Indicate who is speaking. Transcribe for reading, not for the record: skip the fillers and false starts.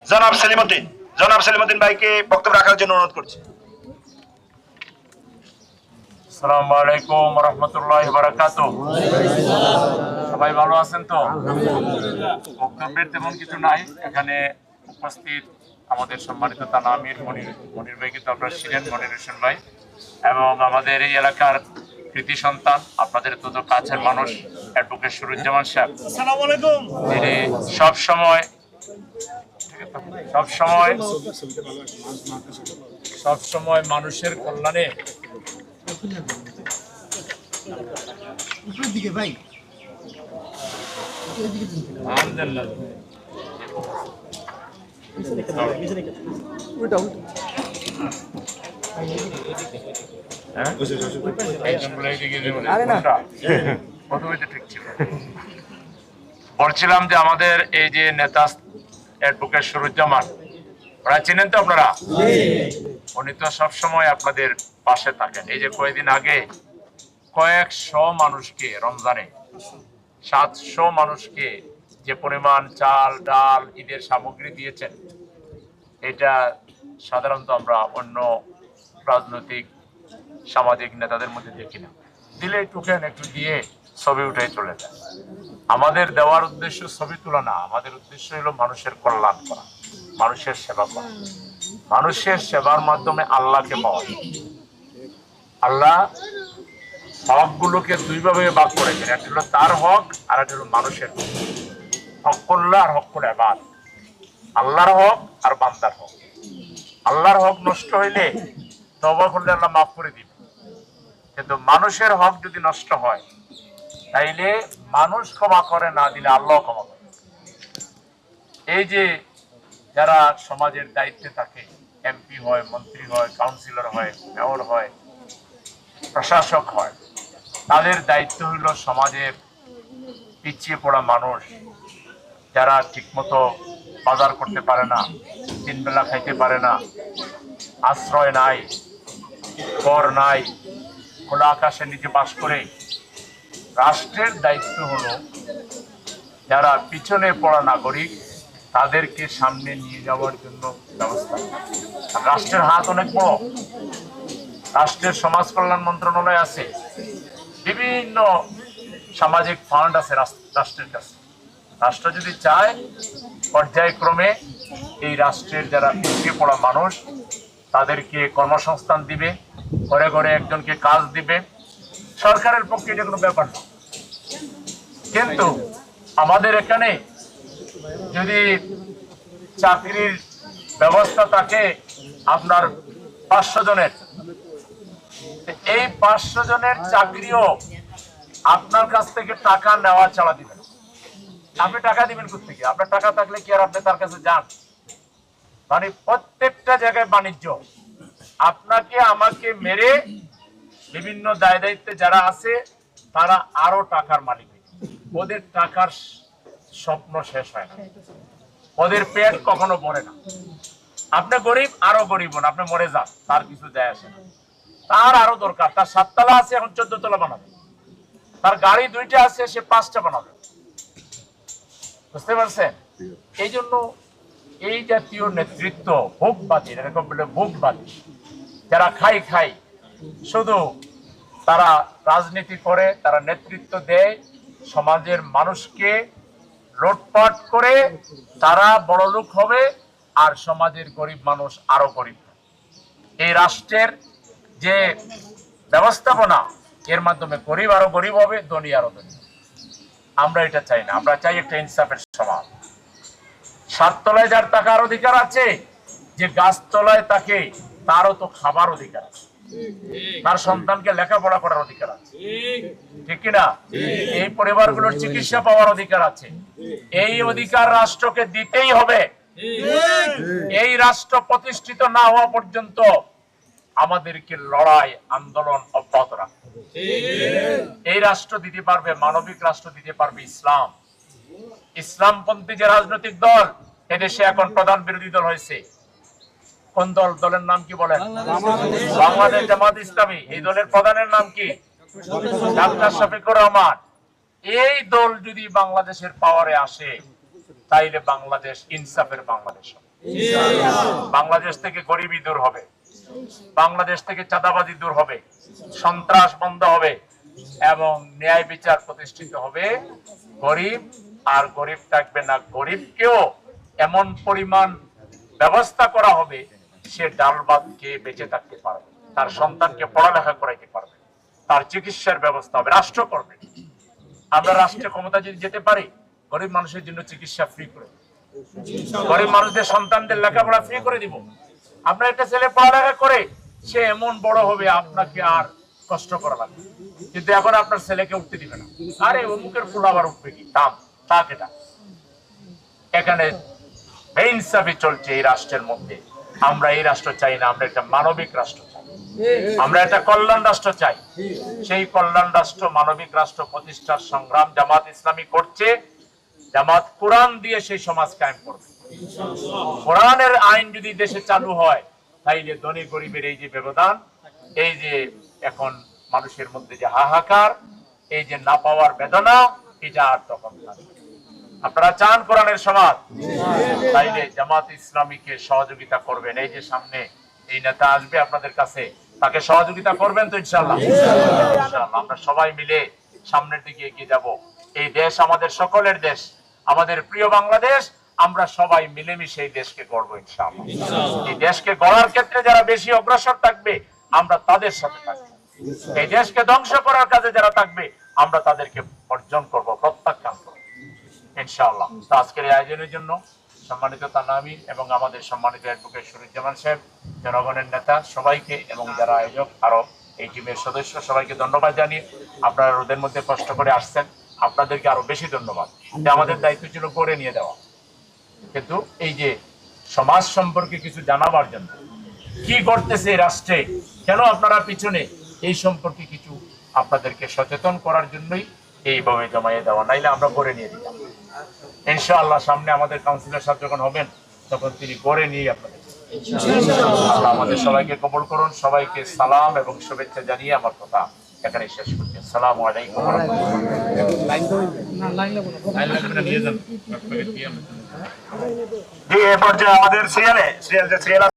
Speaker 1: জনাব সেলিমউদ্দিন ভাইকে বক্তব্য রাখার জন্য অনুরোধ করছি।
Speaker 2: আসসালামু আলাইকুম ওয়া রাহমাতুল্লাহি ওয়া বারাকাতুহু। সবাই ভালো আছেন তো? বক্তব্যের তেমন কিছু নাই। এখানে উপস্থিত আমাদের সম্মানিত থানা আমির মনির ভাই, কিন্তু আপনারা ছিলেন, মনির হোসেন ভাই, এবং আমাদের এই এলাকার কৃতি সন্তান, আপনাদের তত কাছের মানুষ অ্যাডভোকেট সুরুজ্জামান সাহেব, তিনি সব সময় মানুষের কল্যাণে বলছিলাম যে আমাদের এই যে নেতা অ্যাডভোকেট সুরুজ্জামান, ওরা চিনেন তো আপনারা? উনি তো সবসময় আপনাদের পাশে থাকেন। এই যে কয়েকদিন আগে কয়েকশো মানুষকে, রমজানে 700 মানুষকে যে পরিমাণ চাল ডাল ঈদের সামগ্রী দিয়েছেন, এটা সাধারণত আমরা অন্য রাজনৈতিক সামাজিক নেতাদের মধ্যে দেখি না। দিলে টুকেন একটু দিয়ে ছবি উঠে চলে যায়। আমাদের দেওয়ার উদ্দেশ্য ছবি তোলা না, আমাদের উদ্দেশ্য হলো মানুষের কল্যাণ করা, মানুষের সেবা করা। মানুষের সেবার মাধ্যমে আল্লাহকে পাওয়া যায়। আল্লাহ হকগুলোকে দুইভাবে ভাগ করেছেন, একটা হলো তার হক আর একটা হলো মানুষের হক। হককুল্লাহ আর হকুল ইবাদ, আল্লাহর হক আর বান্দার হক। আল্লাহর হক নষ্ট হইলে তওবা করলে আল্লাহ মাফ করে দিবে, কিন্তু মানুষের হক যদি নষ্ট হয় তাইলে মানুষ ক্ষমা করে না দিলে আল্লাহ ক্ষমা করে। এই যে যারা সমাজের দায়িত্বে থাকে, এমপি হয়, মন্ত্রী হয়, কাউন্সিলর হয়, মেয়র হয়, প্রশাসক হয়, তাদের দায়িত্ব হইল সমাজের পিছিয়ে পড়া মানুষ, যারা ঠিকমতো বাজার করতে পারে না, তিন বেলা খাইতে পারে না, আশ্রয় নাই, ঘর নাই, খোলা আকাশের নিচে বাস করে। রাষ্ট্রের দায়িত্ব হলো যারা পিছনে পড়া নাগরিক তাদেরকে সামনে নিয়ে যাওয়ার জন্য ব্যবস্থা। রাষ্ট্রের হাত অনেক বড়। রাষ্ট্রের সমাজ কল্যাণ মন্ত্রণালয় আছে, বিভিন্ন সামাজিক ফান্ড আছে রাষ্ট্রের কাছে। রাষ্ট্র যদি চায় পর্যায়ক্রমে এই রাষ্ট্রের যারা পিছিয়ে পড়া মানুষ তাদেরকে কর্মসংস্থান দিবে, ঘরে ঘরে একজনকে কাজ দিবে। সরকারের পক্ষে এটা কোনো ব্যাপার না। কিন্তু আমাদের এখানে যদি চাকরির ব্যবস্থা থাকে আপনার 500 জনের, এই 500 জনের চাকরিও আপনার কাছ থেকে টাকা নেওয়া ছাড়া দিবেন। আপনি টাকা দিবেন কোথেকে? আপনার টাকা থাকলে কি আর আপনি তার কাছে যান? মানে প্রত্যেকটা জায়গায় বাণিজ্য। আপনাকে আমাকে মেরে বিভিন্ন দায় দায়িত্বে যারা আছে তারা আরো টাকার মালিক। ওদের টাকার স্বপ্ন শেষ হয় না, ওদের পেট কখনো ভরে না। আপনি গরিব, আরো গরিব হন, আপনি মরে যান, তার কিছু যায় আসে না। তার আরো দরকার, তার 7 তলা আছে, এখন 14 তলা বানাবে। তার গাড়ি 2টা আছে, সে 5টা বানাবে। বুঝতে পারছেন? এই জন্য এই জাতীয় নেতৃত্ব ভোগবাদী, এরকম বলে ভোগবাদী, যারা খাই শুধু তারা রাজনীতি করে, তারা নেতৃত্ব দেয়, সমাজের মানুষকে লুটপাট করে তারা বড়লোক হবে আর সমাজের গরিব মানুষ আরো গরিব। এই রাষ্ট্রের যে ব্যবস্থাপনা, এর মাধ্যমে গরিব আরো গরিব হবে, ধনী আরো ধনী। আমরা এটা চাই না। আমরা চাই একটা ইনসাফের সমাজ। 7 তলায় যার টাকার অধিকার আছে, যে গাছতলায় তাকে তারও তো খাবার অধিকার আছে, তার সন্তানকে লেখাপড়া করার অধিকার আছে, ঠিক কিনা? এই পরিবারগুলোর চিকিৎসা পাওয়ার অধিকার আছে। এই অধিকার রাষ্ট্রকে দিতেই হবে। এই রাষ্ট্র প্রতিষ্ঠিত না হওয়া পর্যন্ত আমাদেরকে লড়াই আন্দোলন অব্যাহত রাখতে হবে। এই রাষ্ট্র দিতে পারবে, মানবিক রাষ্ট্র দিতে পারবে ইসলাম। ইসলামপন্থী যে রাজনৈতিক দল এদেশে এখন প্রধান বিরোধী দল হয়েছে, কোন দল? দলের নাম কি বলেন? বাংলাদেশ জামাত ইসলামী। এই দলের প্রধানের নাম কি? ডাক্তার শফিকুর রহমান। এই দল যদি বাংলাদেশের পাওয়ারে আসে তাইলে বাংলাদেশ ইনসাফের বাংলাদেশ হবে। বাংলাদেশ থেকে গরিবি দূর হবে, বাংলাদেশ থেকে চাঁদাবাজি দূর হবে, সন্ত্রাস বন্ধ হবে এবং ন্যায় বিচার প্রতিষ্ঠিত হবে। গরিব আর গরিব থাকবে না, গরিবকেও এমন পরিমাণ ব্যবস্থা করা হবে সে ডাল ভাত খেয়ে বেঁচে থাকতে পারবে, তার সন্তানকে পড়ালেখা করাইতে পারবে, তার চিকিৎসার ব্যবস্থা হবে, রাষ্ট্র করবে। আমরা রাষ্ট্রের ক্ষমতা যদি যেতে পারি, গরিব মানুষের জন্য চিকিৎসা ফ্রি করে, গরিব মানুষদের সন্তানদের লেখাপড়া ফ্রি করে দিব। আপনার একটা ছেলে পড়ালেখা করে সে এমন বড় হবে আপনাকে আর কষ্ট করা লাগবে, কিন্তু এখন আপনার ছেলেকে উঠতে দিবে না। আরে অমুকের ফুল আবার উঠবে কি তা কেটা? এখানে বেইনসাফি চলছে এই রাষ্ট্রের মধ্যে। আমরা এই রাষ্ট্র চাই না, আমরা একটা মানবিক রাষ্ট্র চাই, আমরা একটা কল্যাণ রাষ্ট্র চাই। সেই কল্যাণ রাষ্ট্র, মানবিক রাষ্ট্র প্রতিষ্ঠার সংগ্রাম জামাত ইসলামী করছে। জামাত কোরআন দিয়ে সেই সমাজ কায়েম করবে। কোরআনের আইন যদি দেশে চালু হয়, তাইলে ধনী গরিবের এই যে ব্যবধান, এই যে এখন মানুষের মধ্যে যে হাহাকার, এই যে না পাওয়ার বেদনা, এটা আর তখন থাকবে। আপনারা চান কোরআনের সমাজ, তাইলে জামাত ইসলামীকে সহযোগিতা করবেন। এই যে সামনে এই নেতা আসবে আপনাদের কাছে, তাকে সহযোগিতা করবেন তো ইনশাআল্লাহ? ইনশাআল্লাহ আমরা সবাই মিলে সামনের দিকে এগিয়ে যাব। এই দেশ আমাদের সকলের দেশ, আমাদের প্রিয় বাংলাদেশ। আমরা সবাই মিলেমিশে এই দেশকে গড়ব ইনশাআল্লাহ। এই দেশকে গড়ার ক্ষেত্রে যারা বেশি অগ্রসর থাকবে, আমরা তাদের সাথে থাকবো। এই দেশকে ধ্বংস করার কাজে যারা থাকবে, আমরা তাদেরকে বর্জন করব, প্রত্যাখ্যান করব ইনশাআল্লাহ। তো আজকের এই আয়োজনের জন্য সম্মানিত থানা আমির এবং আমাদের সম্মানিত অ্যাডভোকেট শরীফুজ্জামান সাহেব, জনগণের নেতা সবাইকে এবং যারা আয়োজক আরো এই টিমের সদস্য সবাইকে ধন্যবাদ জানিয়ে, আপনারা রোদের মধ্যে কষ্ট করে আসছেন, আপনাদেরকে আরো বেশি ধন্যবাদ। আমাদের দায়িত্ব ছিল করে নিয়ে দেওয়া, কিন্তু এই যে সমাজ সম্পর্কে কিছু জানাবার জন্য, কি করতেছে রাষ্ট্রে, কেন আপনারা পিছনে, এই সম্পর্কে কিছু আপনাদেরকে সচেতন করার জন্যই এইভাবে জমাইয়ে দেওয়া, নাইলে আমরা করে নিয়ে দিতাম। ইনশাআল্লাহ সামনে আমাদের কাউন্সিলর সাহেব যখন হবেন, তখন তিনি করে নিয়ে আপনাদের। আল্লাহ আমাদের সবাইকে কবুল করুন। সবাইকে সালাম এবং শুভেচ্ছা জানিয়ে আমার কথা এখানে শেষ করছি। আসসালামু আলাইকুম ওয়া রাহমাতুল্লাহ।
Speaker 1: জি, এ পর্যায়ে আমাদের সিরিয়াল